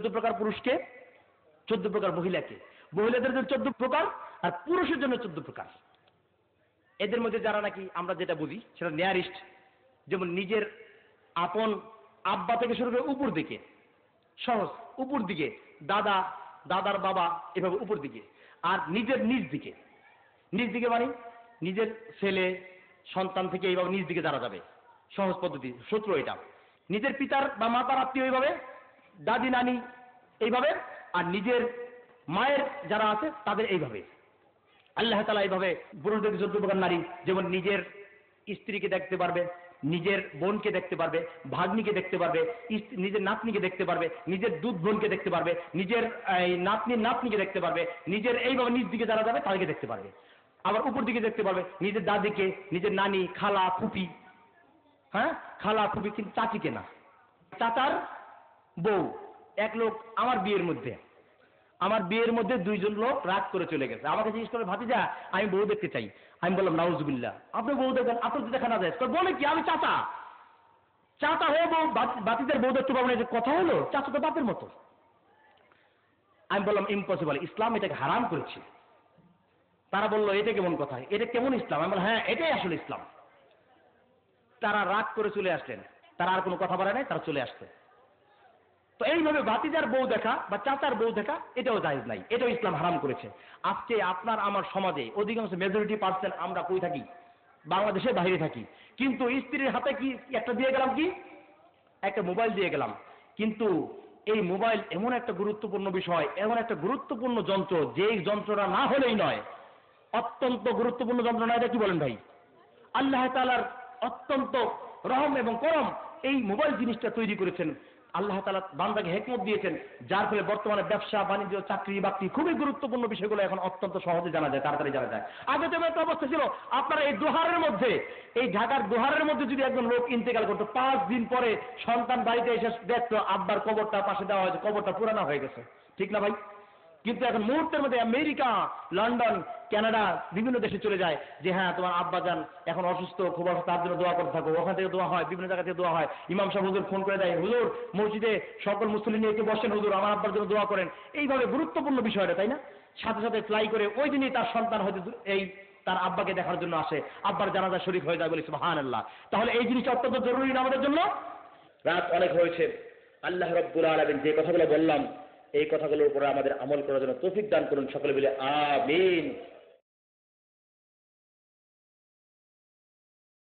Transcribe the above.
14 প্রকার পুরুষকে, 14 প্রকার মহিলাকে, মহিলাদের জন্য 14 প্রকার আর পুরুষের জন্য 14 প্রকার। এদের মধ্যে যারা নাকি আমরা যেটা বুঝি সেটা নিয়ারিস্ট, যেমন নিজের আপন আব্বা থেকে শুরু করে উপর দিকে, সহজ উপর দিকে, দাদা, দাদার বাবা, এভাবে উপর দিকে, আর নিজের নিজ দিকে, নিজ দিকে মানে নিজের ছেলে সন্তান থেকে এইভাবে নিজ দিকে যারা যাবে, সহজ পদ্ধতি, সূত্র এটা। নিজের পিতার বা মাতার আত্মীয় এইভাবে, দাদি নানি এইভাবে, আর নিজের মায়ের যারা আছে তাদের এইভাবে। আল্লাহ তাআলা এইভাবে পুরুষদের 14 প্রকার নারী, যেমন নিজের স্ত্রীকে দেখতে পারবে, নিজের বোনকে দেখতে পারবে, ভাগ্নিকে দেখতে পারবে, নিজের নাতনিকে দেখতে পারবে, নিজের দুধ বোনকে দেখতে পারবে, নিজের নাতনির নাতনিকে দেখতে পারবে, নিজের এইভাবে নিজ দিকে যারা যাবে তাদেরকে দেখতে পারবে। আবার উপর দিকে দেখতে পারবে নিজের দাদিকে, নিজের নানি, খালা, ফুপি, হ্যাঁ খালা ফুপি, কিন্তু চাচিকে না। চাচার বউ, এক লোক আমার বিয়ের মধ্যে 2 জন লোক রাগ করে চলে গেছে, আমাকে জিজ্ঞেস করে ভাতিজা আমি বউ দেখতে চাই। আমি বললাম নাউজুবিল্লাহ, আপনি বউ দেখবেন, আপনার তো দেখা না যায়। বলে কি আমি চাচা হয়ে বউ বাতিদের বউ দেখতে পাবো না, যে কথা হলো? চাচা তো বাপের মতো। আমি বললাম ইম্পসিবল, ইসলাম এটাকে হারাম করেছে। তারা বললো এটা কেমন কথা, এটা কেমন ইসলাম? আমি বললাম হ্যাঁ এটাই আসলে ইসলাম। তারা রাগ করে চলে আসলেন, তারা আর কোনো কথা বলে নাই, তারা চলে আসছে। তো এইভাবে ভাতিজার বউ দেখা বা চাচার বউ দেখা এটাও জায়েজ নাই, এটাও ইসলাম হারাম করেছে। আজকে আপনার আমার সমাজে অধিকাংশ মেজরিটি পার্সেন্ট আমরা কই থাকি? বাংলাদেশের বাইরে থাকি। কিন্তু স্ত্রীর হাতে কি একটা দিয়ে গেলাম, কি একটা মোবাইল দিয়ে গেলাম। কিন্তু এই মোবাইল এমন একটা গুরুত্বপূর্ণ বিষয়, এমন একটা গুরুত্বপূর্ণ যন্ত্র, যেই যন্ত্রটা না হলেই নয়, অত্যন্ত গুরুত্বপূর্ণ যন্ত্র না। এটা কি বলেন ভাই? আল্লাহ তাআলার অত্যন্ত রহম এবং করম এই মোবাইল জিনিসটা তৈরি করেছেন। আল্লাহ তাআলা বান্দাকে হিকমত দিয়েছেন, যার ফলে বর্তমানে ব্যবসা বাণিজ্য, চাকরি বাকরি, খুবই গুরুত্বপূর্ণ বিষয়গুলো এখন অত্যন্ত সহজে জানা যায়, তাড়াতাড়ি জানা যায়। আগে তো একটা অবস্থা ছিল, আপনারা এই দোহারের মধ্যে, এই ঢাকার দোহারের মধ্যে যদি একজন লোক ইন্তেকাল করতো, 5 দিন পরে সন্তান বাড়িতে এসে দেখতো আব্বার কবরটা পাশে দেওয়া হয়েছে, কবরটা পুরানো হয়ে গেছে। ঠিক না ভাই? কিন্তু এখন মুহূর্তের মধ্যে আমেরিকা, লন্ডন, কানাডা, বিভিন্ন দেশে চলে যায় যে হ্যাঁ তোমার আব্বা যান এখন অসুস্থ, খুব অসুস্থ, তার জন্য দোয়া করতে থাকো। ওখান থেকে দোয়া হয়, বিভিন্ন জায়গা থেকে দোয়া হয়। ইমাম সাহেব হুজুর ফোন করে দেয়, হুজুর মসজিদে সকল মুসলিম নিয়ে এসে বসেন, হুজুর আমার আব্বার জন্য দোয়া করেন। এইভাবে গুরুত্বপূর্ণ বিষয়টা, তাই না? সাথে সাথে ফ্লাই করে ওই দিনই তার সন্তান হয়তো এই তার আব্বাকে দেখার জন্য আসে, আব্বার জানাজা শরীক হয়ে যায়, বলি সুবহানাল্লাহ। তাহলে এই জিনিসটা অত্যন্ত জরুরি না আমাদের জন্য? রাত অনেক হয়েছে, আল্লাহ রাব্বুল আলামিন যে কথাগুলো বললাম এই কথাগুলোর উপরে আমাদের আমল করার জন্য তৌফিক দান করুন। সকলে বলে আমিন।